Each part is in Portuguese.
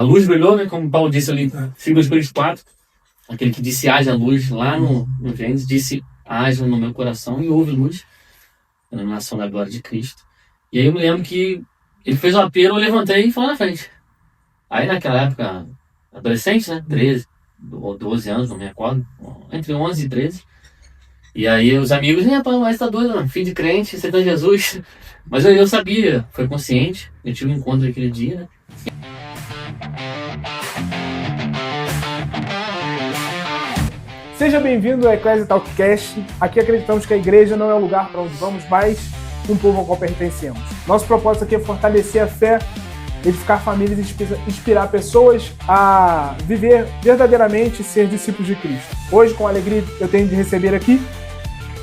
a luz brilhou, né? Como Paulo disse ali, 2 Coríntios 4, aquele que disse haja luz lá no Gênesis, disse haja no meu coração e houve luz, a iluminação da glória de Cristo. E aí eu me lembro que ele fez o apelo, eu levantei e fui na frente. Aí naquela época, adolescente, né? 13 ou 12 anos, não me recordo, entre 11 e 13. E aí os amigos, rapaz, mas tá doido, mano, filho de crente, você tá Jesus. Mas eu sabia, foi consciente, eu tive um encontro aquele dia, né? Seja bem-vindo ao Ecclesia Talkcast. Aqui acreditamos que a igreja não é o lugar para onde vamos, mas um povo ao qual pertencemos. Nosso propósito aqui é fortalecer a fé, edificar famílias e inspirar pessoas a viver verdadeiramente e ser discípulos de Cristo. Hoje, com alegria, eu tenho de receber aqui,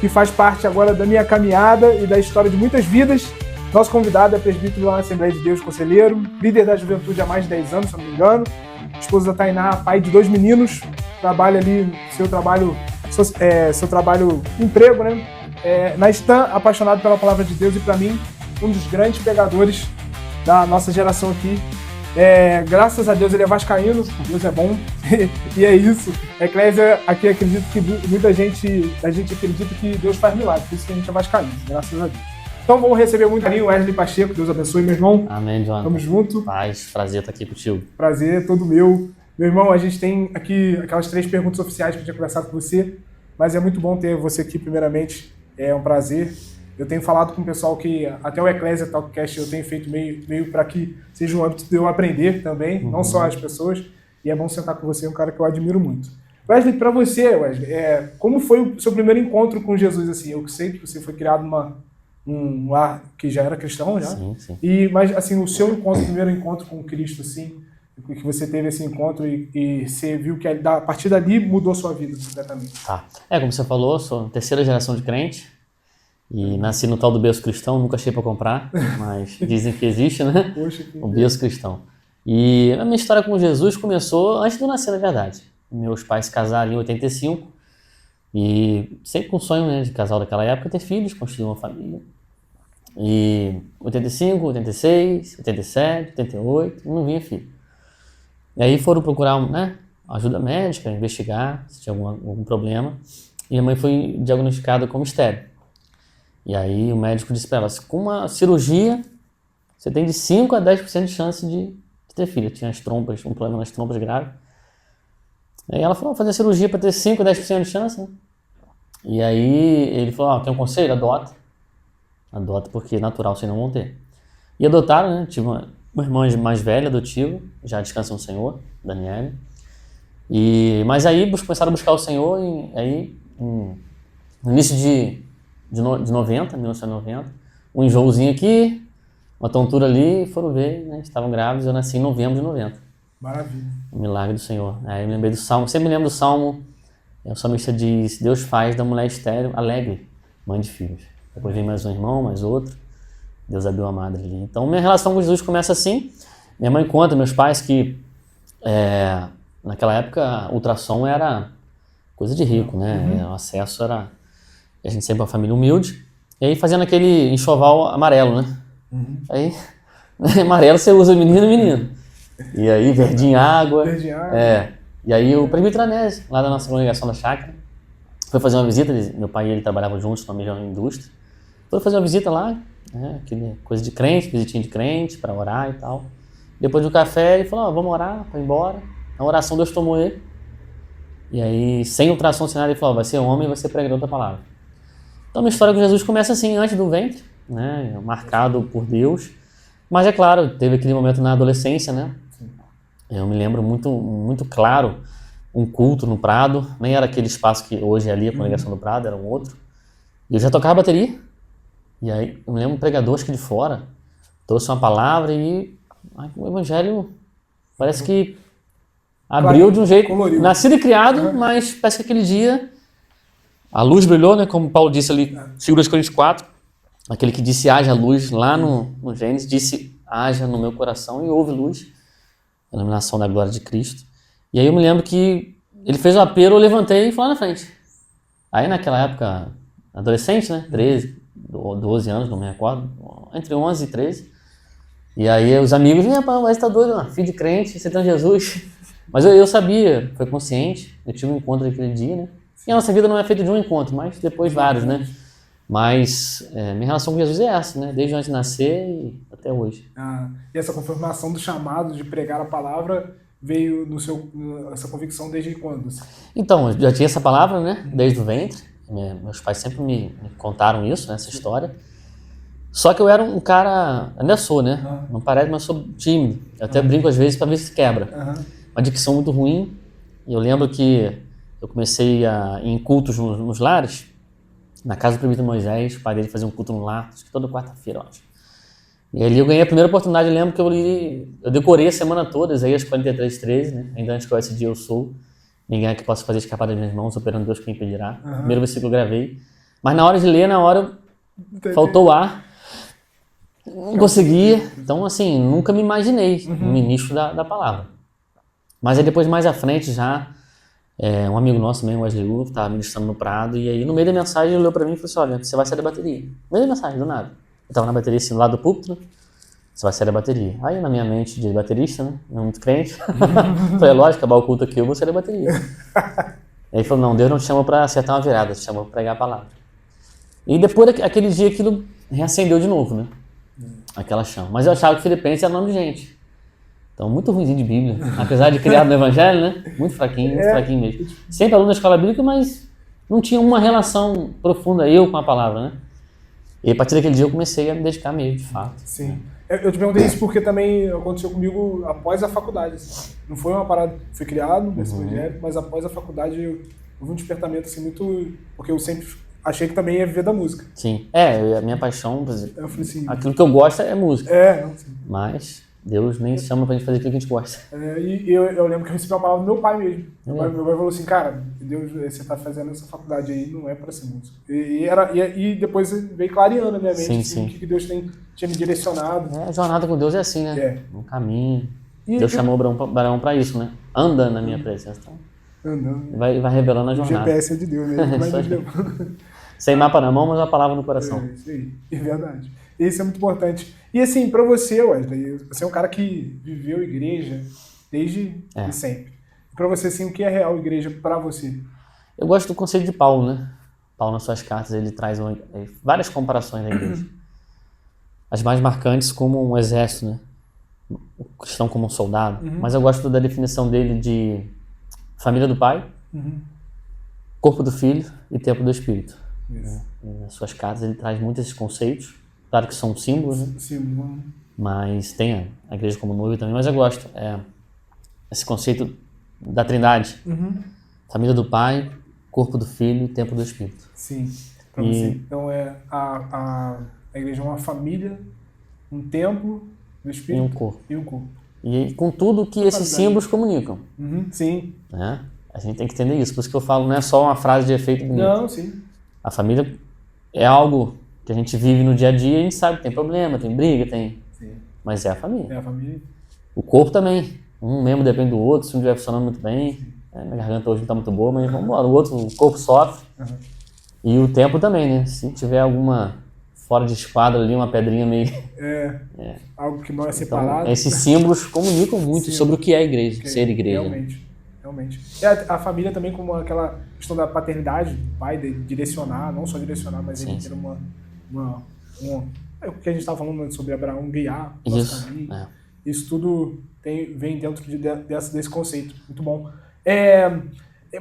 que faz parte agora da minha caminhada e da história de muitas vidas. Nosso convidado é presbítero lá na Assembleia de Deus, conselheiro, líder da juventude há mais de 10 anos, se não me engano. Esposa da Tainá, pai de 2 meninos, trabalha ali seu trabalho emprego, né? Na Stan, apaixonado pela palavra de Deus e, para mim, um dos grandes pregadores da nossa geração aqui. Graças a Deus ele é vascaíno, Deus é bom. E é isso. Ecclesia, aqui acredito que muita gente, a gente acredita que Deus faz milagre, por isso que a gente é vascaíno, graças a Deus. Então vamos receber muito carinho, Wesley Pacheco, Deus abençoe, meu irmão. Amém, Jonathan. Tamo junto. Paz, prazer estar aqui contigo. Prazer, todo meu. Meu irmão, a gente tem aqui aquelas 3 perguntas oficiais que eu tinha conversado com você, mas é muito bom ter você aqui primeiramente, é um prazer. Eu tenho falado com o pessoal que até o Ecclesia Talkcast eu tenho feito meio para que seja um âmbito de eu aprender também, não só as pessoas, e é bom sentar com você, é um cara que eu admiro muito. Wesley, para você, como foi o seu primeiro encontro com Jesus? Assim, eu sei que você foi criado num lar que já era cristão, já. Sim. Mas assim, o seu primeiro encontro com Cristo, assim, que você teve esse encontro e você viu que a partir dali mudou sua vida completamente. Tá. Como você falou, eu sou 3ª geração de crente e nasci no tal do berço cristão, nunca achei para comprar, mas dizem que existe, né? Poxa, o berço cristão. E a minha história com Jesus começou antes de eu nascer, na verdade. Meus pais se casaram em 85 e sempre com o sonho, né, de casal daquela época, ter filhos, construir uma família. E 85, 86, 87, 88, não vinha filho. E aí foram procurar, ajuda médica, investigar se tinha algum problema. E a mãe foi diagnosticada como estéril. E aí o médico disse para ela, com uma cirurgia, você tem de 5 a 10% de chance de ter filho. Tinha um problema nas trompas grave. Aí ela falou, fazer cirurgia para ter 5 a 10% de chance, né? E aí ele falou, quer um conselho? Adota. Adota porque é natural, vocês não vão ter. E adotaram, né? Tive uma irmã mais velha, adotiva, já descansa no Senhor, Daniele. Mas aí começaram a buscar o Senhor e aí, no início de 1990, um enjoozinho aqui, uma tontura ali, foram ver, né? Estavam grávidos, eu nasci em novembro de 90. Maravilha. O milagre do Senhor. Aí eu me lembrei do Salmo, sempre me lembro do Salmo, o salmista diz, Deus faz da mulher estéril alegre, mãe de filhos. Depois vem mais um irmão, mais outro. Deus abriu a madre ali. Então, minha relação com Jesus começa assim. Minha mãe conta, meus pais, que naquela época, ultrassom era coisa de rico, né? O acesso era... A gente sempre é uma família humilde. E aí, fazendo aquele enxoval amarelo, né? Aí, amarelo você usa menino e menino. E aí, verdinho água. E aí, o presbítero Anésio, lá da nossa congregação da chácara, foi fazer uma visita. Meu pai e ele trabalhavam juntos na mesma indústria. Foi fazer uma visita lá, coisa de crente, visitinha de crente, para orar e tal. Depois do café, ele falou, vamos orar, para ir embora. Na oração, Deus tomou ele. E aí, sem ultrassom, sem nada, ele falou, vai ser homem e vai ser pregador da palavra. Então, minha história com Jesus começa assim, antes do ventre, né, marcado por Deus. Mas, é claro, teve aquele momento na adolescência, né? Eu me lembro muito, muito claro, um culto no Prado, nem era aquele espaço que hoje é ali, a congregação do Prado, era um outro. E eu já tocava bateria. E aí, eu me lembro um pregador, acho que de fora, trouxe uma palavra e o evangelho parece que abriu de um jeito, colorido. Nascido e criado, mas parece que aquele dia a luz brilhou, né? Como Paulo disse ali, 2 Coríntios 4, aquele que disse haja luz lá no Gênesis, disse haja no meu coração e houve luz, a iluminação da glória de Cristo. E aí eu me lembro que ele fez o apelo, eu levantei e fui lá na frente. Aí naquela época, adolescente, né? 13, 12 anos, não me recordo, entre 11 e 13. E aí os amigos, rapaz, mas tá doido, filho de crente, você tem Jesus. Mas eu sabia, foi consciente, eu tive um encontro aquele dia, né? E a nossa vida não é feita de um encontro, mas depois vários, né? Mas minha relação com Jesus é essa, né? Desde antes de nascer e até hoje. E essa confirmação do chamado de pregar a palavra veio essa convicção desde quando? Então, eu já tinha essa palavra, né? Desde o ventre. Meus pais sempre me contaram isso, né? Essa história. Só que eu era um cara, ainda sou, né? Não parece, mas sou tímido. Eu até brinco às vezes para ver se quebra. Uma dicção muito ruim. E eu lembro que eu comecei a ir em cultos nos lares, na casa do presbítero Moisés, o pai dele fazia um culto no lar, acho que toda quarta-feira, acho. E ali eu ganhei a primeira oportunidade, eu lembro que eu decorei a semana toda, Isaías 43:13, né? Ainda antes que esse dia eu sou, ninguém aqui possa fazer escapar das minhas mãos, operando Deus quem impedirá. Primeiro versículo eu gravei. Mas na hora de ler, faltou o ar. Não conseguia. Então, assim, nunca me imaginei um ministro da palavra. Mas aí depois, mais à frente, já, um amigo nosso também, o Wesley Wu, estava ministrando no Prado, e aí no meio da mensagem ele olhou para mim e falou assim, olha, você vai sair da bateria. No meio da mensagem, do nada. Eu estava na bateria, assim, do lado do púlpito, né? Você vai sair da bateria. Aí na minha mente de baterista, né? Não muito crente. Falei, lógico, acabar o culto aqui, eu vou sair da bateria. Aí ele falou, não, Deus não te chamou para acertar uma virada, te chamou para pregar a palavra. E depois, aquele dia, aquilo reacendeu de novo, né? Aquela chama. Mas eu achava que Filipenses era nome de gente. Então, muito ruimzinho de Bíblia. Apesar de criado no Evangelho, né? Muito fraquinho mesmo. Sempre aluno da escola bíblica, mas não tinha uma relação profunda, eu com a palavra, né? E a partir daquele dia eu comecei a me dedicar mesmo, de fato. Sim. Eu te perguntei isso porque também aconteceu comigo após a faculdade. Assim. Não foi uma parada, fui criado nesse evangelho, mas após a faculdade houve um despertamento assim muito... Porque eu sempre achei que também ia viver da música. Sim. A minha paixão, por exemplo, eu falei assim, aquilo que eu gosto é música. Não, sim. Mas Deus nem chama pra gente fazer aquilo que a gente gosta. E eu lembro que eu recebi uma palavra do meu pai mesmo. Meu pai falou assim, cara, Deus, você tá fazendo essa faculdade aí, não é pra ser músico. E depois veio clareando na minha mente sim. que Deus tinha me direcionado. A jornada com Deus é assim, né? Um caminho. Deus chamou o Abraão pra isso, né? Anda na minha presença. Então, andando. Vai revelando a jornada. O GPS é de Deus, né? Sem mapa na mão, mas a palavra no coração. Isso aí, é verdade. Isso é muito importante. E assim, pra você, Wesley, você é um cara que viveu igreja desde sempre. Pra você, assim, o que é real igreja pra você? Eu gosto do conceito de Paulo, né? Paulo, nas suas cartas, ele traz várias comparações da igreja. As mais marcantes como um exército, né? O cristão como um soldado. Mas eu gosto da definição dele de família do pai, corpo do filho e tempo do espírito. Nas suas cartas ele traz muitos esses conceitos. Claro que são símbolos, né? Símbolo. Mas tem a igreja como noiva também. Mas eu gosto. Esse conceito da trindade. Família do pai, corpo do filho e tempo do espírito. Sim. Pra você. Então a igreja é uma família, um templo do espírito e um corpo. E com tudo que esses símbolos comunicam. Sim. Né? A gente tem que entender isso. Por isso que eu falo, não é só uma frase de efeito bonito. Não, sim. A família é algo que a gente vive no dia a dia e a gente sabe que tem problema, tem briga, Sim. Mas é a família. É a família. O corpo também. Um membro depende do outro, se um estiver funcionando muito bem. Minha garganta hoje não está muito boa, mas vamos embora. O corpo sofre. E o tempo também, né? Se tiver alguma fora de esquadra ali, uma pedrinha meio... Algo que não é separado. Então, esses símbolos comunicam muito sobre o que é a igreja, ser igreja. Realmente. E a família também, como aquela questão da paternidade, do pai de direcionar, não só direcionar, mas ele ter o que a gente estava falando sobre Abraão, guiar o nosso caminho. Isso tudo vem dentro desse conceito. Muito bom.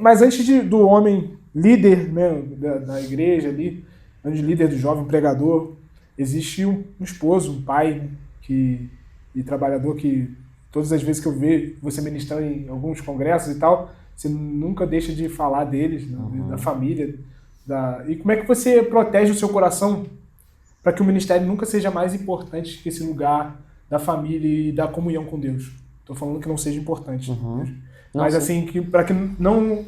Mas antes do homem líder, né, da igreja ali, antes de líder do jovem pregador, existe um esposo, um pai e trabalhador que todas as vezes que eu vejo você ministrando em alguns congressos e tal, você nunca deixa de falar deles, da família. E como é que você protege o seu coração para que o ministério nunca seja mais importante que esse lugar da família e da comunhão com Deus? Estou falando que não seja importante. Mas assim, para que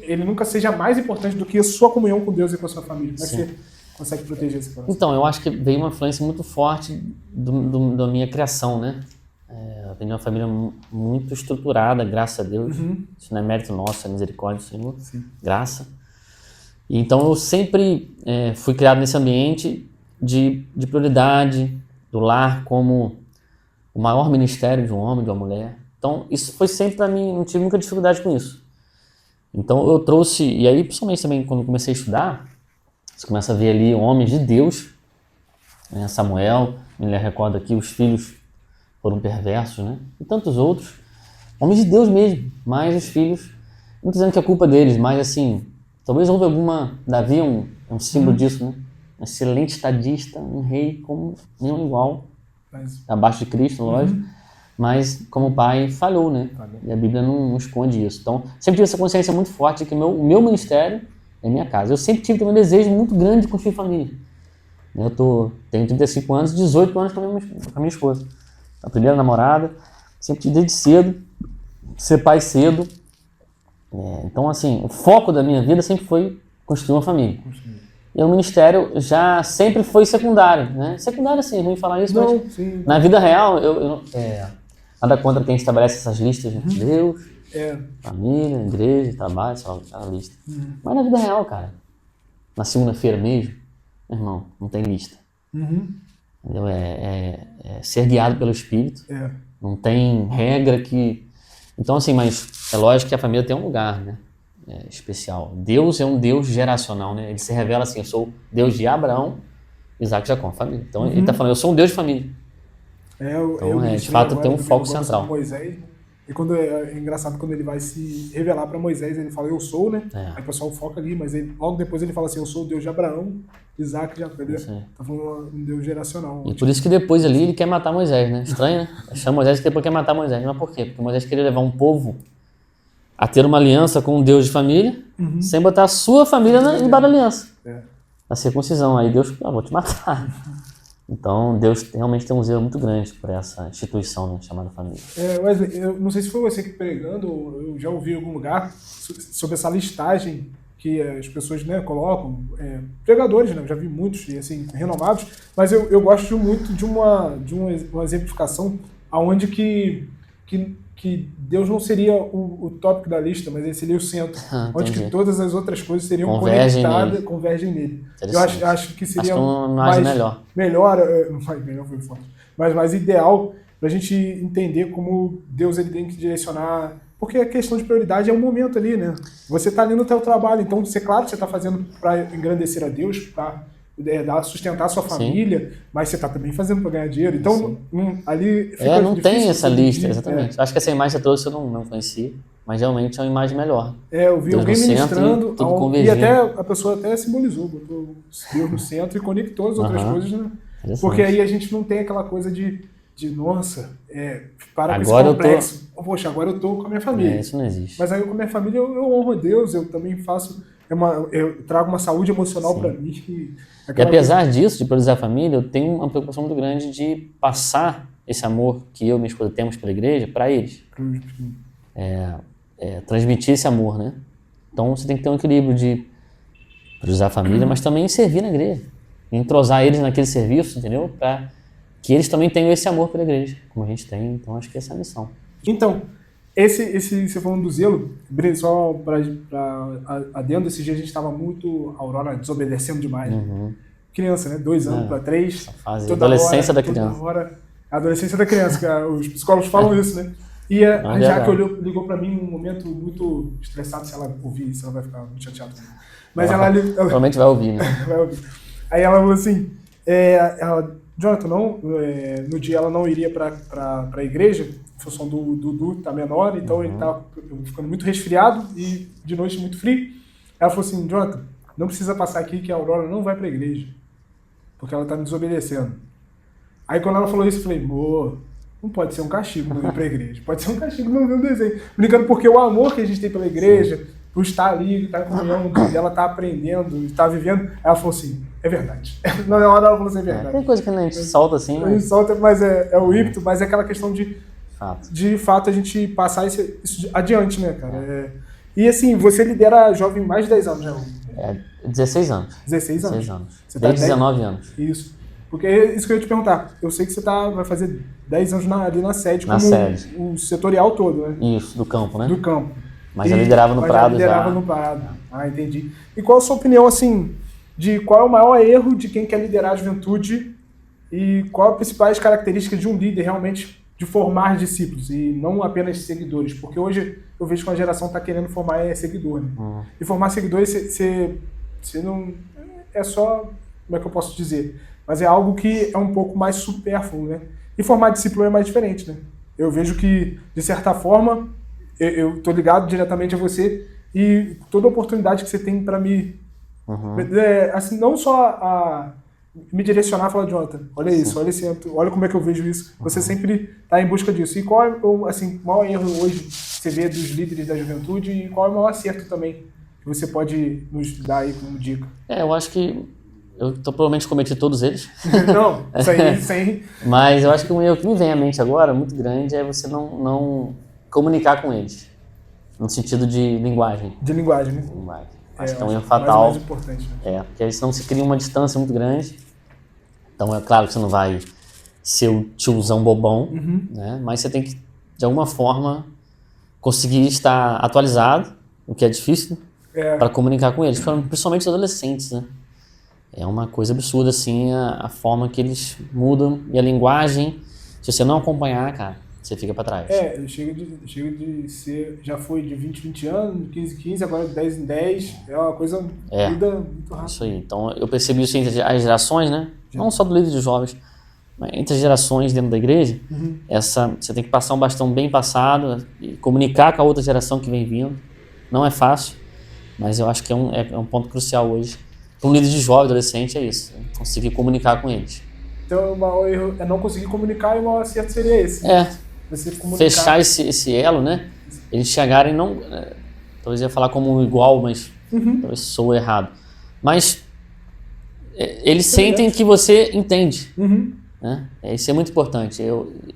ele nunca seja mais importante do que a sua comunhão com Deus e com a sua família. Como é que você consegue proteger esse coração? Então, eu acho que veio uma influência muito forte da minha criação, né? Eu venho de uma família muito estruturada, graças a Deus. Isso não é mérito nosso, é misericórdia do Senhor. Graça. E então eu sempre fui criado nesse ambiente de prioridade, do lar como o maior ministério de um homem, de uma mulher. Então, isso foi sempre para mim, não tive muita dificuldade com isso. Então, eu trouxe, e aí, principalmente também quando eu comecei a estudar, você começa a ver ali homens de Deus, né? Samuel, me recorda aqui, os filhos foram perversos, né? E tantos outros, homens de Deus mesmo, mas os filhos, não dizendo que é culpa deles, mas assim, talvez houve alguma, Davi é um símbolo disso, né? Um excelente estadista, um rei como nenhum igual, abaixo de Cristo, lógico, mas como pai falhou, né? E a Bíblia não esconde isso. Então, sempre tive essa consciência muito forte de que o meu ministério é minha casa. Eu sempre tive também um desejo muito grande de construir família. Tenho 35 anos, 18 anos com a minha esposa. A primeira namorada, sempre tive desde cedo, ser pai cedo. Então, assim, o foco da minha vida sempre foi construir uma família. E o ministério já sempre foi secundário, né? Secundário, assim, é ruim falar isso, mas na vida real, nada contra quem estabelece essas listas, né? Deus, família, igreja, trabalho, aquela lista. Mas na vida real, cara, na segunda-feira mesmo, meu irmão, não tem lista. Entendeu? Ser guiado pelo Espírito. Não tem regra que... Então, assim, mas é lógico que a família tem um lugar, né? Especial. Deus é um Deus geracional, né? Ele se revela assim, eu sou Deus de Abraão, Isaac e Jacó, família. Então, ele está falando, eu sou um Deus de família. Então, de fato, tem um foco central. Moisés, e quando é engraçado quando ele vai se revelar para Moisés, ele fala, eu sou, né? Aí o pessoal foca ali, mas logo depois ele fala assim, eu sou o Deus de Abraão, Isaac e Jacó. Ele tá falando um Deus geracional. E por isso que depois ali ele quer matar Moisés, né? Estranho, né? Chama Moisés que depois quer matar Moisés. Mas por quê? Porque Moisés queria levar um povo a ter uma aliança com um Deus de família, sem botar a sua família embaixo da aliança. Na circuncisão. Aí Deus, vou te matar. Então, Deus realmente tem um zelo muito grande por essa instituição, né, chamada família. Wesley, eu não sei se foi você que pregando, eu já ouvi em algum lugar sobre essa listagem que as pessoas, né, colocam, pregadores, né, eu já vi muitos, assim, renomados, mas eu gosto muito de uma exemplificação onde que Deus não seria o tópico da lista, mas ele seria o centro, onde que todas as outras coisas seriam conectadas, convergem nele. Eu acho que seria melhor foi forte, mas mais ideal para a gente entender como Deus ele tem que direcionar, porque a questão de prioridade é um momento ali, né? Você está ali no teu trabalho, então claro que você está fazendo para engrandecer a Deus, para sustentar a sua família, mas você está também fazendo para ganhar dinheiro. Então, ali fica não tem essa lista, exatamente. Acho que essa imagem que você trouxe eu não conheci, mas realmente é uma imagem melhor. Eu vi alguém ministrando, e até a pessoa até simbolizou, botou Deus no centro e conectou as outras coisas, né? Porque aí a gente não tem aquela coisa de nossa, para com esse complexo. Poxa, agora eu estou com a minha família. Isso não existe. Mas aí com a minha família eu honro a Deus, eu também faço... eu trago uma saúde emocional para mim. E apesar disso, de priorizar a família, eu tenho uma preocupação muito grande de passar esse amor que eu e minha esposa temos pela igreja para eles. Transmitir esse amor, né? Então você tem que ter um equilíbrio de priorizar a família, mas também servir na igreja. Entrosar eles naquele serviço, entendeu? Para que eles também tenham esse amor pela igreja, como a gente tem. Então acho que essa é a missão. Então, você falando do zelo, só para adendo, esse dia a gente estava muito, a Aurora desobedecendo demais. Criança, né? 2 anos para 3. Toda adolescência da criança. A adolescência da criança, os psicólogos falam isso, né? E a Jaque ligou para mim num momento muito estressado, se ela ouvir isso, ela vai ficar muito chateada. Mas ela provavelmente vai ouvir, né? Vai ouvir. Aí ela falou assim, Jonathan, no dia ela não iria para a igreja, em função do Dudu tá menor, então ele tá ficando muito resfriado e de noite muito frio. Ela falou assim, Jonathan, não precisa passar aqui que a Aurora não vai para a igreja, porque ela tá me desobedecendo. Aí quando ela falou isso, eu falei, não pode ser um castigo não ir para a igreja, pode ser um castigo não ver um desenho. Brincando, porque o amor que a gente tem pela igreja, por estar ali, estar em comunhão, ela tá aprendendo, está vivendo, ela falou assim, é verdade. Na hora ela falou assim, é verdade. Tem coisa que a gente solta assim, A gente solta, mas é o ímpeto, mas é aquela questão de fato a gente passar isso adiante, né, cara? E assim, você lidera jovem mais de 10 anos, né? 16 anos. 16 anos. 16 anos. Desde 19 anos. Isso. Porque é isso que eu ia te perguntar. Eu sei que você vai fazer 10 anos ali na sede, o setorial todo, né? Isso, do campo, né? Do campo. Mas eu liderava no Prado já. No Prado. Entendi. E qual a sua opinião, assim, de qual é o maior erro de quem quer liderar a juventude e qual as principais características de um líder realmente de formar discípulos e não apenas seguidores, porque hoje eu vejo que a geração está querendo formar seguidor, né? E formar seguidores, você não é só, como é que eu posso dizer, mas é algo que é um pouco mais supérfluo, né? E formar discípulo é mais diferente, né? Eu vejo que, de certa forma, eu tô ligado diretamente a você e toda oportunidade que você tem para me, assim, não só a me direcionar e falar, Jonathan, olha isso, olha esse, olha como é que eu vejo isso. Você sempre está em busca disso. E qual é assim, o maior erro hoje que você vê dos líderes da juventude e qual é o maior acerto também que você pode nos dar aí como dica? Eu acho que eu provavelmente cometi todos eles. Não, isso aí. Mas eu acho que um erro que me vem à mente agora, muito grande, é você não comunicar com eles. No sentido de linguagem. De linguagem, né? Acho que é um erro fatal. Mais importante, né? Porque aí senão você cria uma distância muito grande. Então é claro que você não vai ser o tiozão bobão, né? Mas você tem que, de alguma forma, conseguir estar atualizado, o que é difícil, para comunicar com eles, principalmente os adolescentes, né? É uma coisa absurda, assim, a forma que eles mudam e a linguagem. Se você não acompanhar, cara, você fica para trás. Chega de ser, já foi de 20 anos, 15, agora de 10 em 10, é uma coisa muda muito rápido. Isso aí. Então eu percebi isso entre as gerações, né? Não só do líder de jovens, mas entre as gerações dentro da igreja, você tem que passar um bastão bem passado e comunicar com a outra geração que vem vindo. Não é fácil, mas eu acho que é um ponto crucial hoje. Para um líder de jovem, adolescente, é isso. Conseguir comunicar com eles. Então o maior erro é não conseguir comunicar e o maior acerto seria esse. Você comunicar. Fechar esse elo, né? Eles chegarem não... talvez eu ia falar como um igual, mas talvez sou errado. Mas eles sentem que você entende. Né? Isso é muito importante.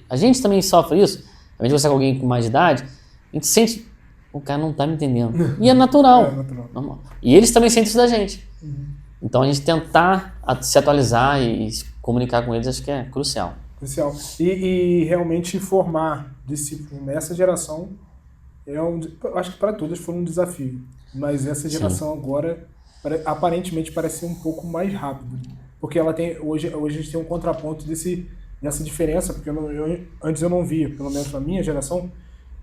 A gente também sofre isso. A gente conversa com alguém com mais idade, a gente sente... O cara não tá me entendendo. E é natural. Normal. E eles também sentem isso da gente. Então a gente tentar se atualizar e se comunicar com eles, acho que é crucial. Crucial. E realmente formar discípulos nessa geração, eu acho que para todas foi um desafio. Mas essa geração agora, aparentemente, parece ser um pouco mais rápida. Porque ela tem, hoje a gente tem um contraponto dessa diferença, porque antes eu não via, pelo menos na minha geração,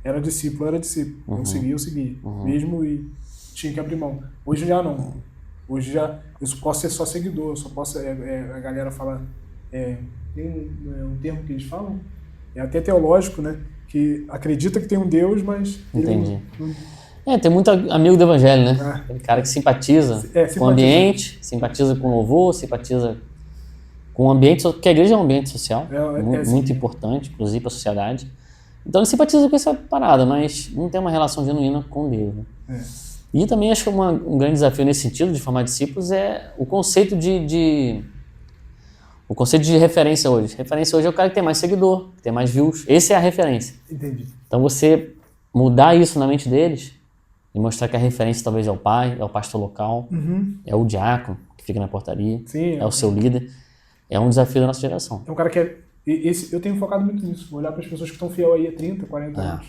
era discípulo. Eu seguia. Mesmo e tinha que abrir mão. Hoje já não. Hoje já eu posso ser só seguidor, eu só posso. A galera fala. Tem um termo que eles falam, é até teológico, né? Que acredita que tem um Deus, mas. Entendi. Tem muito amigo do evangelho, né? Aquele cara que simpatiza com o ambiente, simpatiza com o louvor, simpatiza com o ambiente, porque a igreja é um ambiente social, muito importante, inclusive para a sociedade. Então ele simpatiza com essa parada, mas não tem uma relação genuína com Deus. Né? E também acho que um grande desafio nesse sentido de formar discípulos é o conceito o conceito de referência hoje. Referência hoje é o cara que tem mais seguidor, que tem mais views. Essa é a referência. Entendi. Então você mudar isso na mente deles e mostrar que a referência talvez é o pai, é o pastor local, é o diácono que fica na portaria, é o seu líder. É um desafio da nossa geração. É um cara que eu tenho focado muito nisso, olhar para as pessoas que estão fiel aí há 30, 40 anos.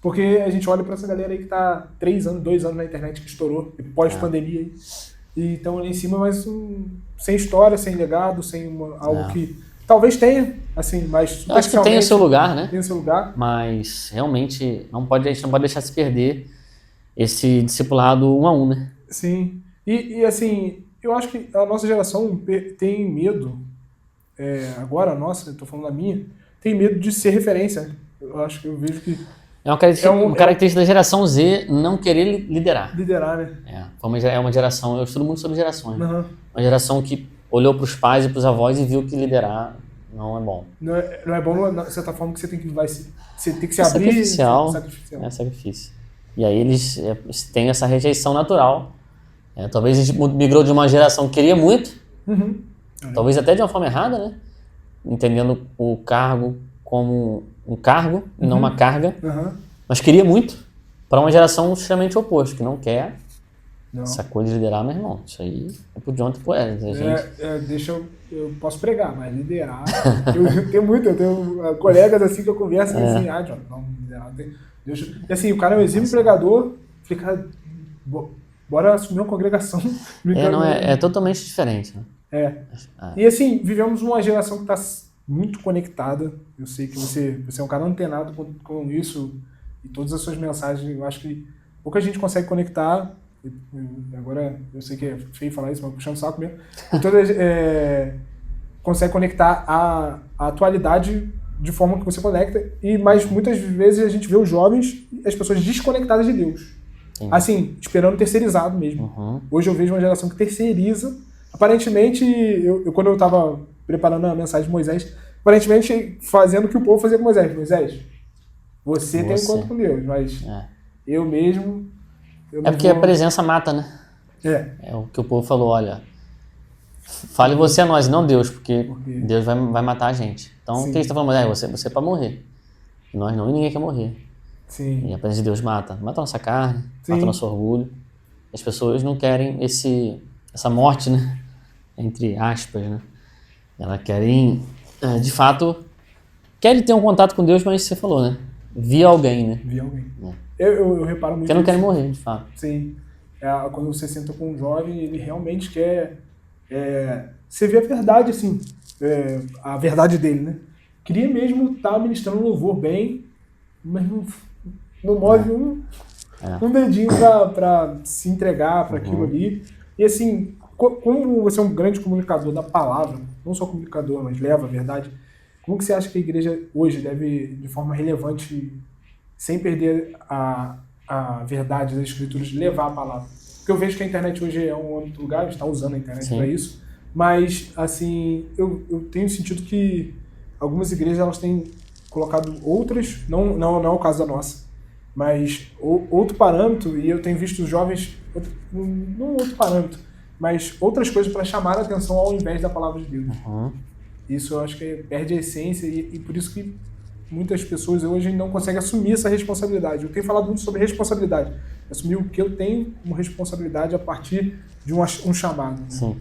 Porque a gente olha para essa galera aí que está 2 anos na internet, que estourou, pós-pandemia aí. E estão ali em cima, mas sem história, sem legado, sem algo que talvez tenha, assim, mas eu acho que tem o seu lugar, né? Tem o seu lugar. Mas realmente a gente não pode deixar se perder esse discipulado 1 a 1, né? Sim. E assim, eu acho que a nossa geração tem medo, agora a nossa, eu tô falando da minha, tem medo de ser referência. Eu acho que eu vejo que é uma característica da geração Z não querer liderar. Liderar, né? É uma geração, eu estudo muito sobre gerações. Uma geração que olhou para os pais e para os avós e viu que liderar não é bom. Não é bom, de certa forma, que você tem que você tem que se abrir. Sacrificial. É sacrifício. E aí eles têm essa rejeição natural. Talvez a gente migrou de uma geração que queria muito, talvez até de uma forma errada, né? Entendendo o cargo como um cargo e não uma carga, mas queria muito, para uma geração extremamente oposta, que não quer essa coisa de liderar, meu irmão. Isso aí é pro Jonathan e pro Wesley. Eu posso pregar, mas liderar, eu tenho colegas assim que eu converso e assim, Jonathan, não liderar, e assim, o cara é um exímio pregador, fica, bora assumir uma congregação. É totalmente diferente, né? E assim, vivemos uma geração que está muito conectada. Eu sei que você é um cara antenado com isso e todas as suas mensagens. Eu acho que pouca gente consegue conectar. Agora, eu sei que é feio falar isso, mas puxando o saco mesmo. Consegue conectar a atualidade de forma que você conecta, mas muitas vezes a gente vê os jovens e as pessoas desconectadas de Deus. Sim. Assim, esperando terceirizado mesmo. Hoje eu vejo uma geração que terceiriza. Aparentemente, quando eu estava preparando a mensagem de Moisés, aparentemente fazendo o que o povo fazia com Moisés. Moisés, você tem um encontro com Deus, mas eu mesmo... É porque a presença mata, né? É o que o povo falou, olha, fale você a nós, não Deus, porque Deus vai matar a gente. Então, o que ele está falando? Você é para morrer. E nós não, e ninguém quer morrer. Sim. E a presença de Deus mata. Mata a nossa carne, Sim. mata o nosso orgulho. As pessoas não querem essa morte, né? Entre aspas, né? Elas querem, de fato, querem ter um contato com Deus, mas você falou, né? Via alguém, né? Via alguém. Eu reparo muito. Porque não querem morrer, de fato. Sim. Quando você senta com um jovem, ele realmente quer... você vê a verdade, assim, a verdade dele, né? Queria mesmo estar ministrando louvor bem, mas não move um dedinho para se entregar para aquilo ali. E assim, como você é um grande comunicador da palavra, não só comunicador, mas leva a verdade, como que você acha que a igreja hoje deve, de forma relevante, sem perder a verdade das escrituras, levar a palavra? Porque eu vejo que a internet hoje é um outro lugar, a gente está usando a internet para isso, mas assim, eu tenho sentido que algumas igrejas elas têm colocado outras, não é o caso da nossa, mas outro parâmetro, e eu tenho visto os jovens, não outro parâmetro, mas outras coisas para chamar a atenção ao invés da palavra de Deus. Isso eu acho que perde a essência e por isso que muitas pessoas hoje não conseguem assumir essa responsabilidade. Eu tenho falado muito sobre responsabilidade. Assumir o que eu tenho como responsabilidade a partir de um chamado. Sim.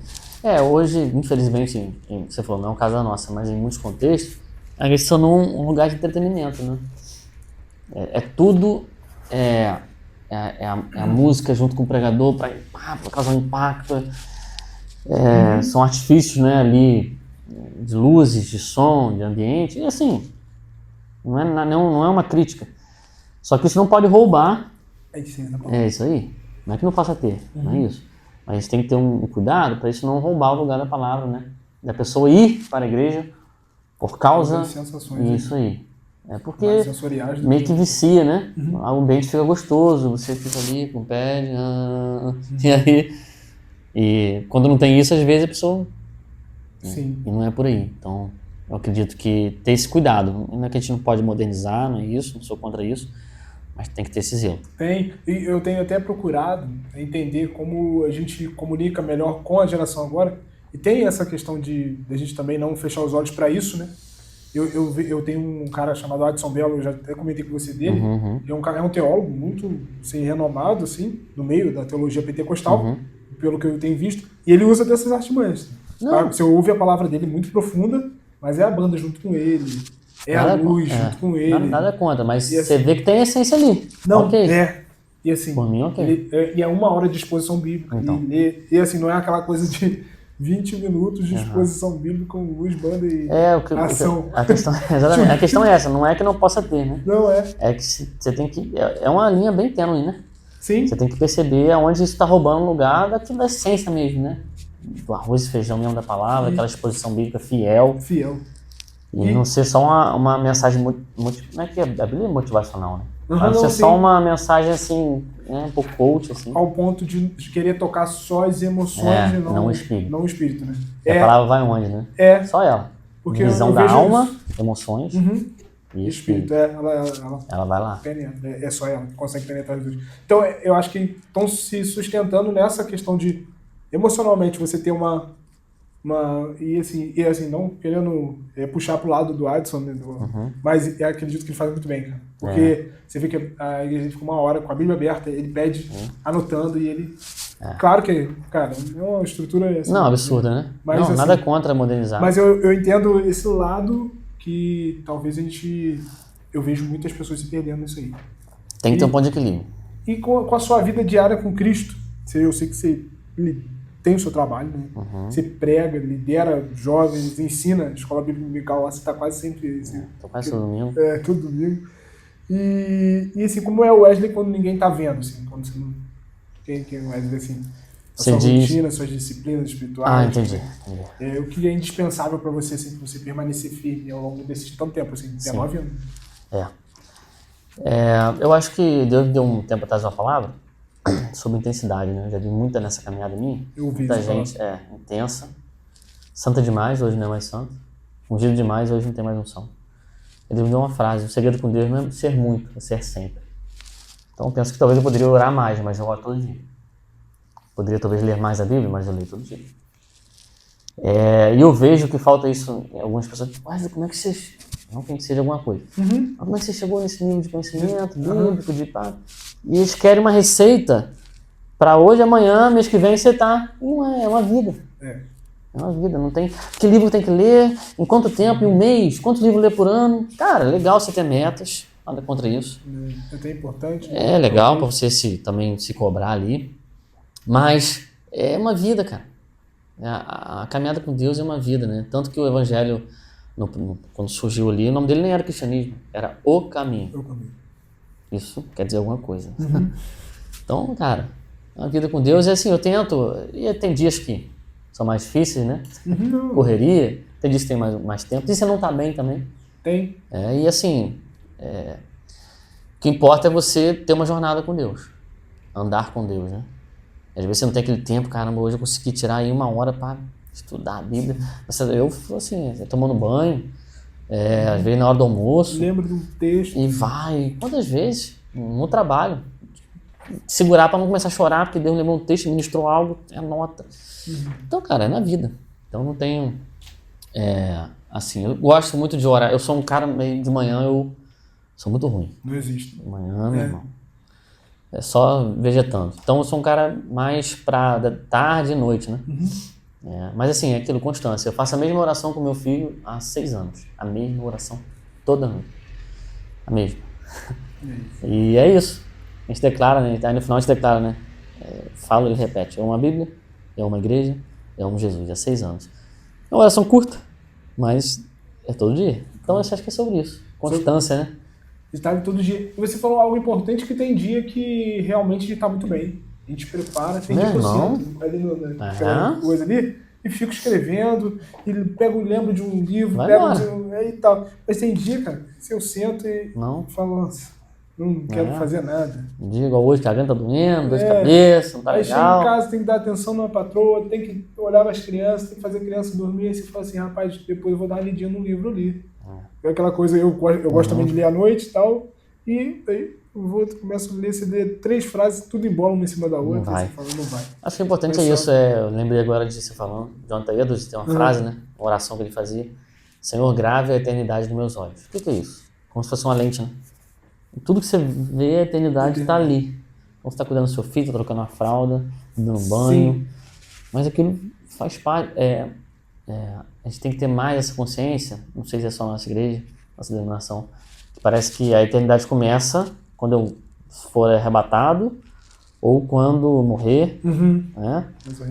Hoje, infelizmente, você falou, não é o caso da nossa, mas em muitos contextos, a igreja se tornou um lugar de entretenimento, né? Tudo a música junto com o pregador para causar um impacto. São artifícios, né, ali de luzes, de som, de ambiente, e assim, não é uma crítica. Só que isso não pode roubar. É isso aí. Não é que não possa ter, não é isso. Mas a gente tem que ter um cuidado para isso não roubar o lugar da palavra, né? Da pessoa ir para a igreja por causa disso aí. Porque meio que vicia, né? O ambiente fica gostoso, você fica ali com o pé, e aí... E quando não tem isso, às vezes a pessoa... Sim. E não é por aí. Então, eu acredito que ter esse cuidado. Não é que a gente não pode modernizar, não é isso, não sou contra isso, mas tem que ter esse zelo. Tem, e eu tenho até procurado entender como a gente comunica melhor com a geração agora, e tem essa questão de a gente também não fechar os olhos para isso, né? Eu tenho um cara chamado Adson Bello, eu já até comentei com você dele, é um teólogo muito assim, renomado, assim, no meio da teologia pentecostal, pelo que eu tenho visto, e ele usa dessas artimanhas. Você ouve a palavra dele muito profunda, mas é a banda junto com ele, a luz junto com ele. Nada contra, mas e, assim, você vê que tem essência ali. Não, okay. E assim, por mim, okay. E é 1 hora de exposição bíblica. Então. E assim, não é aquela coisa de 20 minutos de exposição bíblica com luz, banda e ação. A questão é essa, não é que não possa ter, né? Não é. É que você tem que... É uma linha bem tênue, né? Sim. Você tem que perceber aonde isso está roubando o lugar da essência mesmo, né? Do arroz e feijão mesmo da palavra, aquela exposição bíblica fiel. E não ser só uma mensagem... Não é que a Bíblia é motivacional, né? Não ser só uma mensagem assim, um pouco coach, assim. Ao ponto de querer tocar só as emoções e não o espírito, né? A palavra vai onde, né? Só ela. Porque visão da alma, emoções e espírito. Ela vai lá. Penetra. É só ela que consegue penetrar os dois. Então, eu acho que estão se sustentando nessa questão de emocionalmente você ter e assim, não querendo puxar pro lado do Adson, né, mas eu acredito que ele faz muito bem, cara. Porque você vê que a igreja fica 1 hora com a Bíblia aberta, ele pede, anotando, e ele... Claro que, cara, é uma estrutura... Assim, não, absurda, né? Mas, não, assim, nada contra modernizar. Mas eu entendo esse lado que talvez eu vejo muitas pessoas se perdendo nisso aí. Tem que ter um ponto de equilíbrio. E com a sua vida diária com Cristo, eu sei que você tem o seu trabalho, né? Você prega, lidera jovens, ensina, escola bíblica dominical, você está quase sempre... Assim, Tô quase todo domingo. Todo domingo. E assim, como é o Wesley quando ninguém tá vendo, assim, quando você não... Quem é o Wesley, assim? A sua rotina, suas disciplinas espirituais. Entendi. O que é indispensável para você, assim, pra você permanecer firme ao longo desse tanto tempo, assim, 19 anos. Eu acho que Deus me deu um tempo atrás uma palavra sobre intensidade, né? Eu já vi muita nessa caminhada minha. Eu ouvi muita isso gente intensa, santa demais, hoje não é mais santo. Ungido demais, hoje não tem mais unção. Ele me deu uma frase: o segredo com Deus não é ser muito, é ser sempre. Então eu penso que talvez eu poderia orar mais, mas eu oro todo dia. Poderia talvez ler mais a Bíblia, mas eu leio todo dia. E eu vejo que falta isso em algumas pessoas. Mas como é que você... Não que seja alguma coisa. Mas como é que você chegou nesse nível de conhecimento bíblico, de pá? E eles querem uma receita para hoje, amanhã, mês que vem você tá. Não é uma vida. É uma vida, não tem... Que livro tem que ler, em quanto tempo, em um mês, quantos livros ler por ano? Cara, legal você ter metas, nada contra isso. É até importante. É legal para você também se cobrar ali. Mas é uma vida, cara. A caminhada com Deus é uma vida, né? Tanto que o Evangelho, quando surgiu ali, o nome dele nem era cristianismo, era O Caminho. Isso quer dizer alguma coisa. Então, cara, a vida com Deus é assim, eu tento, e tem dias que são mais difíceis, né? Correria, tem dias que tem mais tempo, e você não tá bem também. Tem. E assim, o que importa é você ter uma jornada com Deus, andar com Deus, né? Às vezes você não tem aquele tempo, caramba, hoje eu consegui tirar aí 1 hora para estudar a Bíblia. Eu, assim, tomando banho, às vezes na hora do almoço. Lembro de um texto. E vai. Quantas vezes? No trabalho. Segurar para não começar a chorar, porque Deus lembrou um texto, ministrou algo, anota. Então, cara, é na vida. Então não tenho... assim, eu gosto muito de orar. Eu sou um cara meio de manhã, eu sou muito ruim. Não existe. De manhã, meu irmão. É só vegetando. Então eu sou um cara mais pra tarde e noite, né? Mas assim, é aquilo, constância. Eu faço a mesma oração com meu filho há 6 anos. A mesma oração toda noite. A mesma. E é isso. A gente declara, né? Aí no final a gente declara, né? Fala, ele repete. Eu amo a Bíblia, eu amo a igreja, eu amo Jesus. Há 6 anos. É uma oração curta, mas é todo dia. Então eu acho que é sobre isso. Constância, né? Está todo dia. E você falou algo importante, que tem dia que realmente a gente está muito bem. A gente prepara, tem dia que eu sento ali naquela coisa ali e fico escrevendo, e pego e lembro de um livro, e tal. Mas tem dia, cara, se eu sento e falo, nossa, não quero fazer nada. Um dia igual hoje, que a garganta tá doendo, dor de cabeça, não tá aí legal. Aí chega em casa, tem que dar atenção numa patroa, tem que olhar as crianças, tem que fazer a criança dormir, aí você fala assim, rapaz, depois eu vou dar uma lidinha no livro ali. É aquela coisa, eu gosto também de ler à noite e tal, e aí eu começo a ler, você lê 3 frases, tudo embola uma em cima da outra, não vai. Você fala, não vai. Acho que o importante é isso, eu lembrei agora de você falando, Jonathan Edwards tem uma frase, né, uma oração que ele fazia, Senhor, grave a eternidade nos meus olhos. O que é isso? Como se fosse uma lente, né? Tudo que você vê, a eternidade está ali. Então você está cuidando do seu filho, está trocando uma fralda, dando um banho, mas aquilo faz parte, a gente tem que ter mais essa consciência, não sei se é só na nossa igreja, nossa denominação, que parece que a eternidade começa quando eu for arrebatado ou quando morrer, né?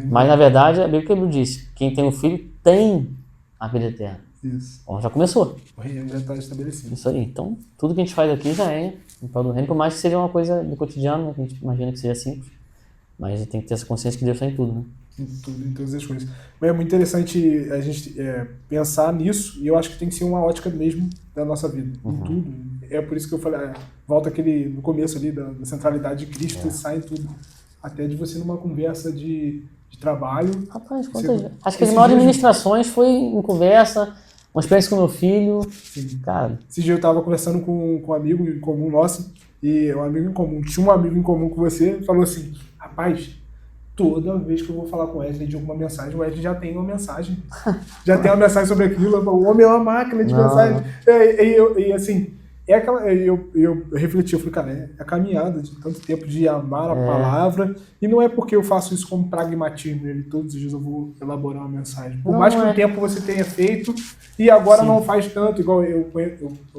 Mas na verdade, a Bíblia disse, quem tem um filho tem a vida eterna. Isso. Bom, já começou. O reino já está estabelecido. Isso aí. Então, tudo que a gente faz aqui já é em prol do reino, por mais que seja uma coisa do cotidiano, né, que a gente imagina que seja simples, mas a gente tem que ter essa consciência que Deus está em tudo, né? Em todas as coisas. Mas é muito interessante a gente pensar nisso, e eu acho que tem que ser uma ótica mesmo da nossa vida, em tudo. É por isso que eu falei, volta aquele no começo ali da centralidade de Cristo e sai em tudo. Até de você numa conversa de trabalho. Rapaz, acho que as maiores ministrações foi em conversa, uma experiência com meu filho. Cara. Esse dia eu estava conversando com um amigo em comum nosso, e um amigo em comum, tinha um amigo em comum com você, falou assim, rapaz, toda vez que eu vou falar com o Wesley de alguma mensagem, o Wesley já tem uma mensagem. Já tem uma mensagem sobre aquilo. O homem é uma máquina de mensagem. E assim, eu refleti, eu falei, cara, é a caminhada de tanto tempo de amar a palavra, e não é porque eu faço isso como pragmatismo, todos os dias eu vou elaborar uma mensagem. Por mais que o tempo você tenha feito, e agora não faz tanto, igual eu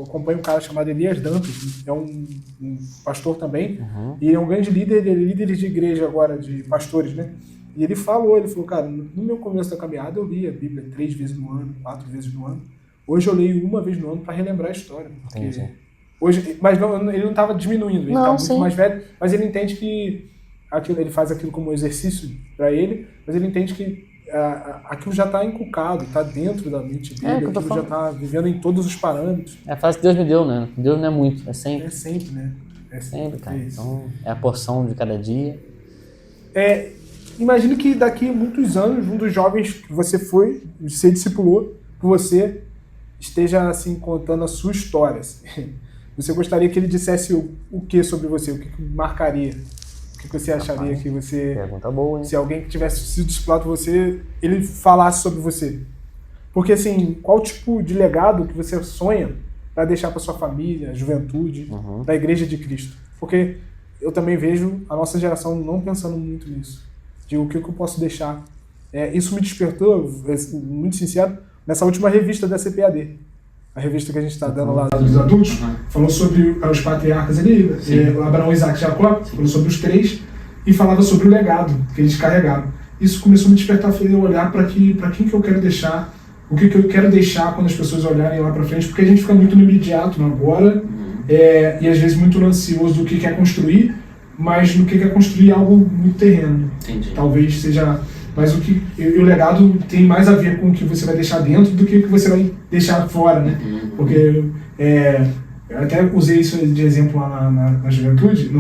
acompanho um cara chamado Elias Dantas, é um pastor também, e é um grande líder, ele é líder de igreja agora, de pastores, né? E ele falou, cara, no meu começo da caminhada eu li a Bíblia 3 vezes no ano, 4 vezes no ano. Hoje eu leio uma vez no ano para relembrar a história. Porque hoje, mas não, ele não estava diminuindo, ele estava muito mais velho, mas ele entende que ele faz aquilo como um exercício para ele, mas ele entende que aquilo já está inculcado, está dentro da mente dele, aquilo já está vivendo em todos os parâmetros. É a frase que Deus me deu, né? Deus não é muito, é sempre. É sempre, né? É sempre, cara. Então, é a porção de cada dia. Imagino que daqui a muitos anos, um dos jovens que você discipulou, que você esteja assim contando a sua história. Você gostaria que ele dissesse o que sobre você? O que marcaria? O que você acharia que você... Pergunta boa, hein? Se alguém que tivesse sido discipulado por você, ele falasse sobre você. Porque assim, qual tipo de legado que você sonha para deixar para sua família, juventude, da Igreja de Cristo? Porque eu também vejo a nossa geração não pensando muito nisso. De o que eu posso deixar. Isso me despertou, muito sincero, nessa última revista da CPAD. A revista que a gente está dando lá dos adultos, falou sobre os patriarcas ali, Abraão, Isaac e Jacó, falou sobre os 3 e falava sobre o legado que eles carregaram. Isso começou a me despertar, a olhar para quem que eu quero deixar, o que eu quero deixar quando as pessoas olharem lá para frente, porque a gente fica muito no imediato, no agora, e às vezes muito ansioso do que quer construir, mas no que quer construir algo muito terreno. Entendi. Talvez seja... Mas o legado tem mais a ver com o que você vai deixar dentro do que o que você vai deixar fora, né? Porque eu até usei isso de exemplo lá na juventude,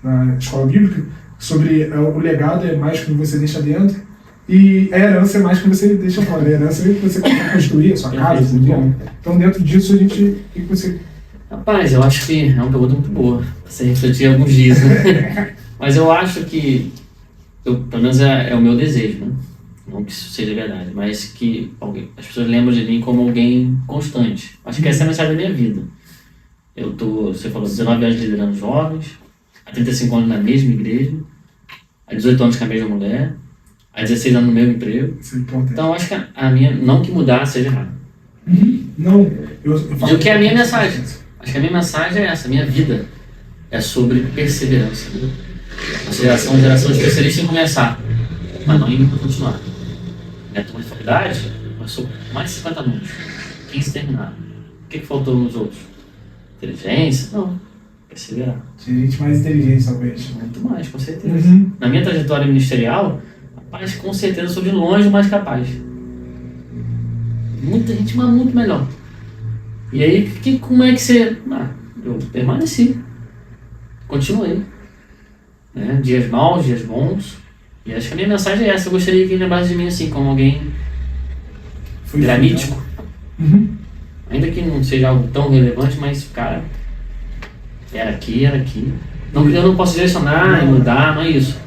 na escola bíblica, sobre o legado é mais o que você deixa dentro e a herança é mais o que você deixa fora. A herança é o que você quer construir, a sua casa, tudo. Então dentro disso a gente... O que você... Rapaz, eu acho que é uma pergunta muito boa, pra você refletir alguns dias, né? Mas eu acho que pelo menos é o meu desejo, né? Não que isso seja verdade, mas que as pessoas lembram de mim como alguém constante. Acho que essa é a mensagem da minha vida. Você falou, 19 anos liderando jovens, há 35 anos na mesma igreja, há 18 anos com a mesma mulher, há 16 anos no mesmo emprego. Então acho que a minha, não que mudar seja errado. Não, o que é a minha mensagem? Acho que a minha mensagem é essa, a minha vida é sobre perseverança, né? Uma geração especialista em começar, mas não em continuar. Minha turma de faculdade começou com mais de 50 alunos, 15 terminaram. O que faltou nos outros? Inteligência? Não. Perseverar. Gente mais inteligente, talvez. Muito mais, com certeza. Na minha trajetória ministerial, rapaz, com certeza sou de longe o mais capaz. Muita gente, mas muito melhor. E aí, como é que você... eu permaneci. Continuei. Né? Dias maus, dias bons. E acho que a minha mensagem é essa. Eu gostaria que lembrasse de mim assim, como alguém granítico. Ainda que não seja algo tão relevante, mas, cara, era aqui. Não, eu não posso direcionar e mudar, não é isso.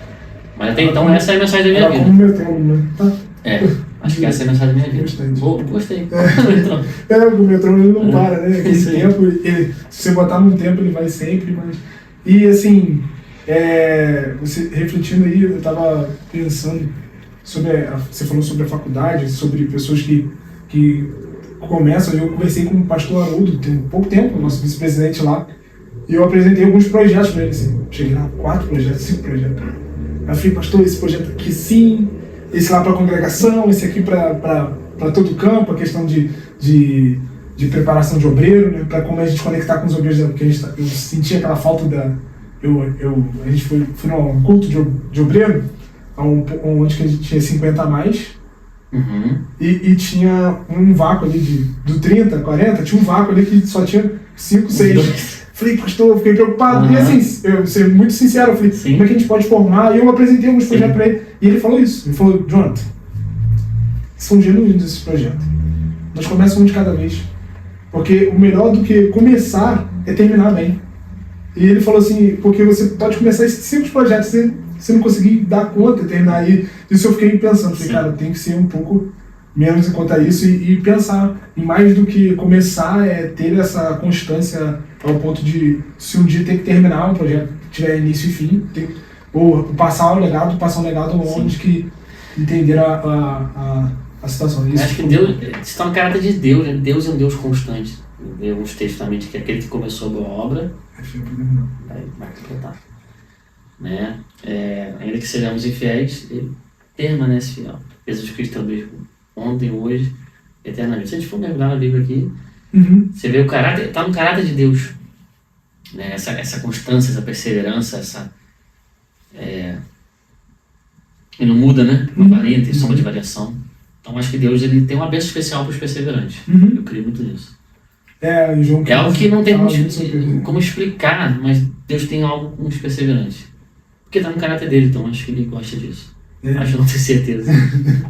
Mas até então essa é a mensagem da minha vida. Como meu trono, né? Acho que essa é a mensagem da minha vida. Gostei. O metrô ele não para, né? Aquele tempo, se você botar num tempo ele vai sempre, mas... E assim... você refletindo aí, eu estava pensando sobre, você falou sobre a faculdade, sobre pessoas que começam, eu conversei com o pastor Haroldo tem pouco tempo, nosso vice-presidente lá, e eu apresentei alguns projetos para ele, assim, cheguei lá, 4 projetos, 5 projetos. Aí eu falei, pastor, esse projeto aqui sim, esse lá para a congregação, esse aqui para todo o campo, a questão de preparação de obreiro, né, para como a gente conectar com os obreiros, porque eu sentia aquela falta a gente foi num culto de obreiro, onde que a gente tinha 50 a mais, e tinha um vácuo ali do 30, 40, tinha um vácuo ali que só tinha 5, 6. Falei, pastor, eu fiquei preocupado. E assim, eu ser muito sincero, eu falei, como é que a gente pode formar? E eu apresentei alguns projetos para ele, e ele falou isso. Ele falou, Jonathan, são genuínos esses projetos. Nós começamos um de cada vez. Porque o melhor do que começar é terminar bem. E ele falou assim, porque você pode começar esses 5 projetos, você não conseguir dar conta e terminar aí. Isso eu fiquei pensando, falei, cara, tem que ser um pouco menos quanto a isso e pensar em mais do que começar, ter essa constância ao ponto de, se um dia tem que terminar um projeto, tiver início e fim, ou passar um legado onde que entender a situação. Isso acho que Deus está no caráter de Deus, né? Deus é um Deus constante. Em alguns textos também que aquele que começou a boa obra vai completar. Né? Ainda que sejamos infiéis, ele permanece fiel. Jesus Cristo é o mesmo ontem, hoje, eternamente. Se a gente for mergulhar na Bíblia aqui, você vê o caráter, está no caráter de Deus. Né? Essa constância, essa perseverança, e não muda, né? Não varia, tem sombra de variação. Então acho que Deus ele tem uma bênção especial para os perseverantes. Eu creio muito nisso. João É algo que não tem como explicar, mas Deus tem algo com os perseverantes. Porque está no caráter dele, então acho que ele gosta disso. Acho que não tenho certeza.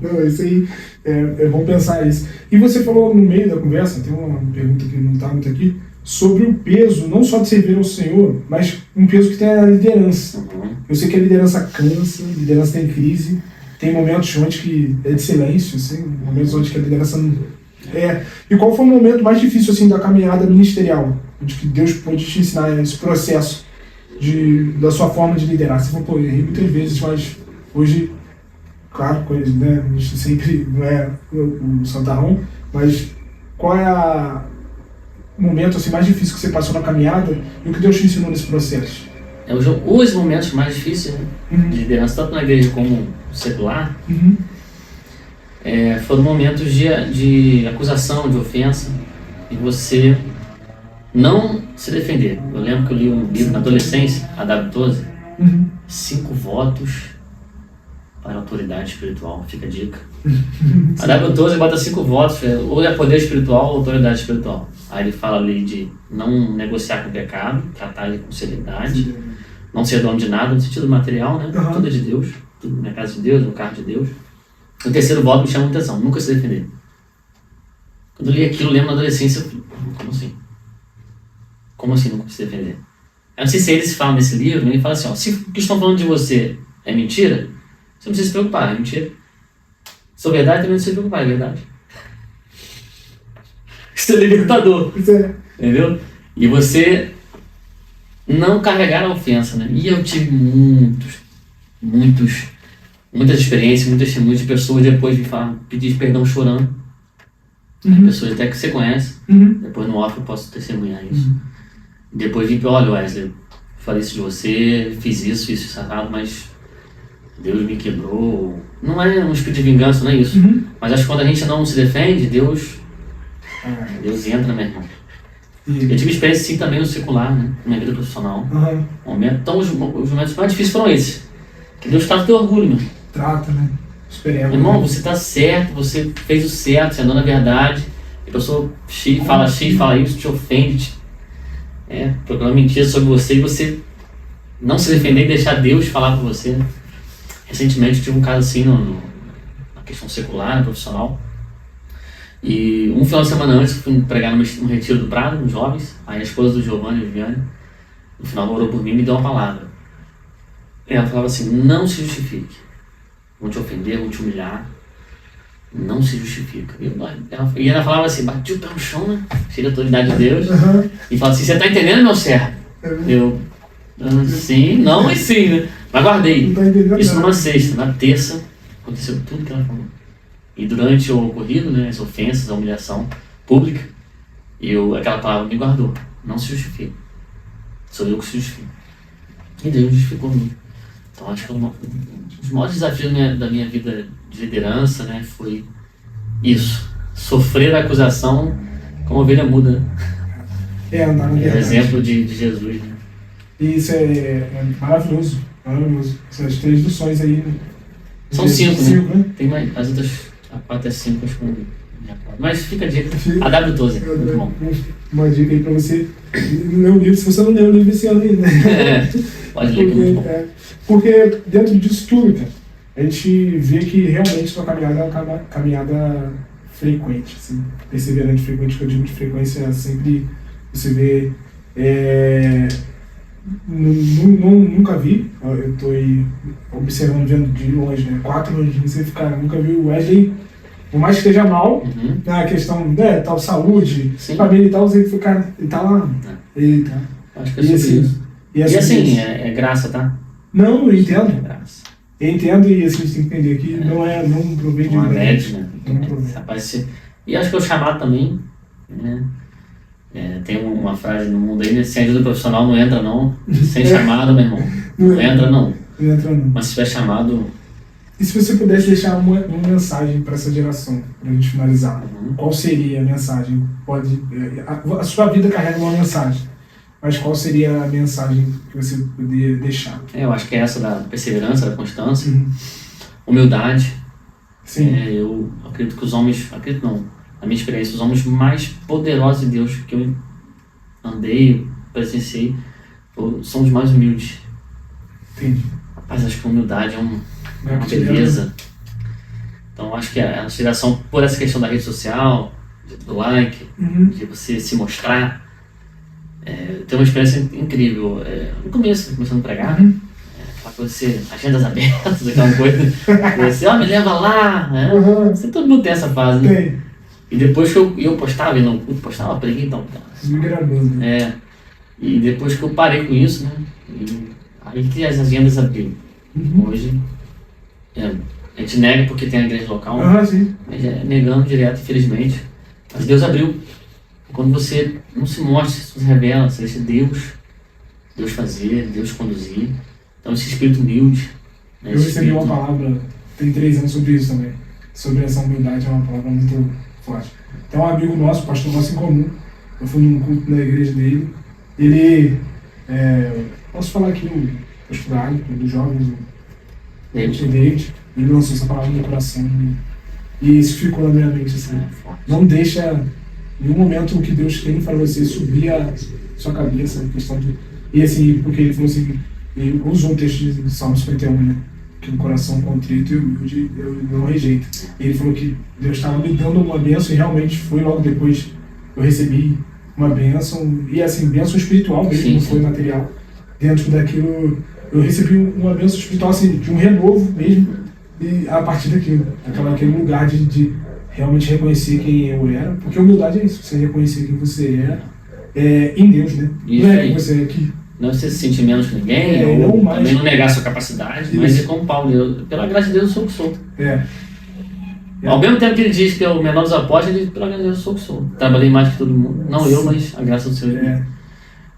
Não, isso aí é bom pensar isso. E você falou no meio da conversa, tem uma pergunta que não está muito aqui, sobre o peso, não só de servir ao Senhor, mas um peso que tem a liderança. Eu sei que a liderança cansa, a liderança tem crise, tem momentos onde que é de silêncio, assim, momentos onde que a liderança não... E qual foi o momento mais difícil assim, da caminhada ministerial? Onde que Deus pôde te ensinar esse processo da sua forma de liderar? Você falou, errei muitas vezes, mas hoje, claro, né, a gente sempre não é o santarrão, mas qual é o momento assim, mais difícil que você passou na caminhada e o que Deus te ensinou nesse processo? Os momentos mais difíceis, né, de liderança, tanto na igreja como secular, foram momentos de acusação, de ofensa, e você não se defender. Eu lembro que eu li um livro na adolescência, a W12, 5 votos para a autoridade espiritual, fica a dica. A W12 bota 5 votos, ou é poder espiritual ou autoridade espiritual. Aí ele fala ali de não negociar com o pecado, tratar ele com seriedade, não ser dono de nada, no sentido material, né? Tudo é de Deus, tudo na casa de Deus, no carro de Deus. O terceiro voto me chama muita atenção, nunca se defender. Quando eu li aquilo, eu lembro na adolescência, eu falei, como assim? Como assim nunca se defender? Eu não sei se eles falam nesse livro, ele fala assim, ó, se o que estão falando de você é mentira, você não precisa se preocupar, é mentira. Se é verdade, também não precisa se preocupar, é verdade. Isso é libertador, entendeu? E você não carregar a ofensa, né? E eu tive muitas experiências, muitas pessoas depois me falam, pedir perdão chorando. Pessoas até que você conhece, depois no off eu posso testemunhar isso. Depois de olha Wesley, falei isso de você, fiz isso errado, mas Deus me quebrou. Não é um espírito de vingança, não é isso. Mas acho que quando a gente não se defende, Deus entra, meu irmão. Eu tive experiência assim também no secular, né? Na minha vida profissional. Então os momentos mais difíceis foram esses. Que Deus trata o teu orgulho, meu. Trata, né? Esperemos. Irmão, você tá certo, você fez o certo, você andou na verdade. A pessoa fala isso, te ofende, proclama mentira sobre você e você não se defender e deixar Deus falar por você. Recentemente eu tive um caso assim na questão secular, profissional. E um final de semana antes eu fui pregar num retiro do Prado, nos jovens. Aí a esposa do Giovanni, Viviane, no final orou por mim e me deu uma palavra. Ela falava assim, não se justifique. Vão te ofender, vão te humilhar. Não se justifica. E ela falava assim, bati o pé no chão, né? Cheia da autoridade de Deus. E falava assim, você tá entendendo, meu servo? Eu, sim, não e sim, né? Mas guardei. Isso numa sexta. Na terça, aconteceu tudo que ela falou. E durante o ocorrido, né, as ofensas, a humilhação pública, aquela palavra me guardou. Não se justifica. Sou eu que se justifico. E Deus justificou me. Então acho que um dos maiores desafios da minha vida de liderança, né, foi isso. Sofrer a acusação como ovelha muda. Andar na verdade. É exemplo de Jesus. Né? E isso é maravilhoso. Maravilhoso. Essas 3 lições aí. São 5, né? Tem mais, as outras, a 4 é 5, acho que não. Mas fica a dica. A W12, muito bom. Uma dica aí pra você ler o livro, se você não leu o livro esse ano ainda. Pode ler, que é muito bom. Porque dentro disso tudo, cara, a gente vê que realmente sua caminhada é uma caminhada frequente, assim, perseverante, frequente, que eu digo de frequência, sempre você vê. Nunca vi, eu estou observando, vendo de longe, né? 4 anos de você ficar, nunca vi o Wesley, por mais que esteja mal, na questão tal saúde, família e tal, ele tá lá. Ele tá. Acho que é sobre isso. E assim, é graça, tá? Não, eu entendo. É graça. Eu entendo e assim, a gente tem que entender que não provém de médico, né? E acho que é o chamado também, né? Tem uma frase no mundo aí, né? Sem ajuda profissional não entra não, sem chamado, meu irmão. Não entra não. Não entra não. Mas se tiver chamado, E se você pudesse deixar uma mensagem para essa geração, para a gente finalizar, qual seria a mensagem? A sua vida carrega uma mensagem, mas qual seria a mensagem que você poderia deixar? Eu acho que é essa da perseverança, da constância, humildade. Sim. Eu acredito que os homens, na minha experiência, os homens mais poderosos de Deus que eu andei, presenciei, são os mais humildes. Entendi. Rapaz, acho que a humildade é uma beleza. Então acho que a inspiração por essa questão da rede social, do like, de você se mostrar, tem uma experiência incrível. No começo, começando a pregar, aquela coisa de ser agendas abertas, aquela coisa, você, me leva lá, né? Todo mundo tem essa fase, né? Tem. E depois que eu postava, preguei, então. E depois que eu parei com isso, né? Aí que as agendas abriram. Hoje, a gente nega porque tem a igreja local, Sim. mas negando direto, infelizmente. Mas Deus abriu. Quando você não se mostra, se revela, você deixa Deus fazer, Deus conduzir. Então esse espírito humilde. Né, eu recebi uma palavra, tem 3 anos, sobre isso também. Sobre essa humildade, é uma palavra muito forte. Tem um amigo nosso, pastor nosso em comum. Eu fui num culto na igreja dele. Ele, posso falar aqui o pastor Águia, dos jovens, o David. Ele lançou essa palavra no meu coração. E isso ficou na minha mente, assim. Não deixa em nenhum momento o que Deus tem para você subir a sua cabeça, a questão de... E assim, porque ele falou assim, ele usou um texto de Salmo 51, né? Que um coração contrito e humilde eu não rejeito. E ele falou que Deus estava me dando uma bênção e realmente foi logo depois eu recebi uma bênção, e assim, bênção espiritual mesmo, não foi material. Dentro daquilo, eu recebi uma bênção espiritual, assim, de um renovo mesmo, e a partir daquilo, aquele lugar de realmente reconhecer quem eu era, porque humildade é isso, você reconhecer quem você em Deus, né? Isso não é aí. que você é que... Não você se sentir menos que ninguém, ou não também não negar a sua capacidade, isso. mas é como Paulo, pela graça de Deus eu sou o que sou. Ao É. mesmo tempo que ele diz que é o menor dos apóstolos, ele diz, pela graça de Deus eu sou o que sou. Trabalhei mais que todo mundo, não eu, mas a graça do Senhor.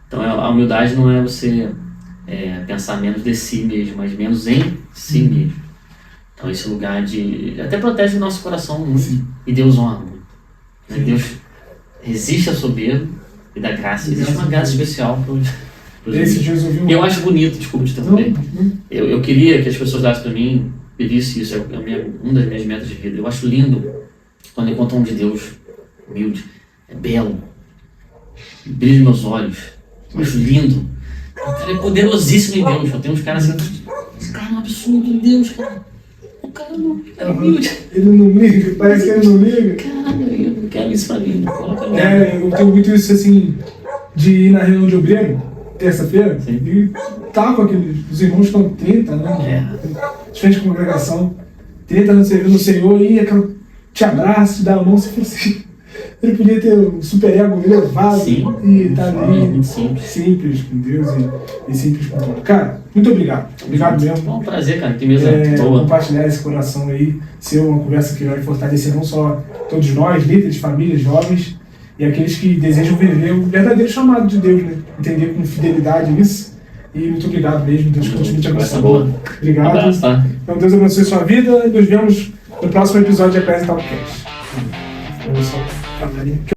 Então a humildade não é você pensar menos de si mesmo, mas menos em si mesmo. Então esse lugar até protege o nosso coração muito. Sim. E Deus honra muito. Né? Deus resiste ao soberbo e dá graça. Existe uma graça especial para os Esse dias eu vi eu acho bonito, desculpa te interromper. Eu queria que as pessoas dassem para mim e vissem isso, uma das minhas metas de vida. Eu acho lindo quando eu encontro um homem de Deus humilde, belo, brilha nos meus olhos. Eu acho lindo. O cara é poderosíssimo em Deus. Eu tenho uns caras assim, esse cara é um absurdo em Deus, cara. O cara não é humilde. Ele não liga, parece que ele não liga. Cara, eu não quero isso pra mim. Eu tenho muito isso assim, de ir na reunião de obreiro, terça-feira, e tá com os irmãos estão 30, né? Diferente congregação, 30 anos servindo no Senhor, e aquela te abraça, te dá a mão, você fala assim. Ele podia ter um super ego elevado e tá ali, muito simples com Deus e simples com tudo. Cara, muito obrigado. Obrigado mesmo. É um prazer, cara. Que mesa boa. Compartilhar esse coração aí, ser uma conversa que vai fortalecer não só todos nós, líderes, famílias, jovens, e aqueles que desejam viver o verdadeiro chamado de Deus, né? Entender com fidelidade isso. E muito obrigado mesmo. Deus continue te abençoando. Obrigado. Um abraço, tá? Então Deus abençoe sua vida e nos vemos no próximo episódio de Eclésia Talkcast.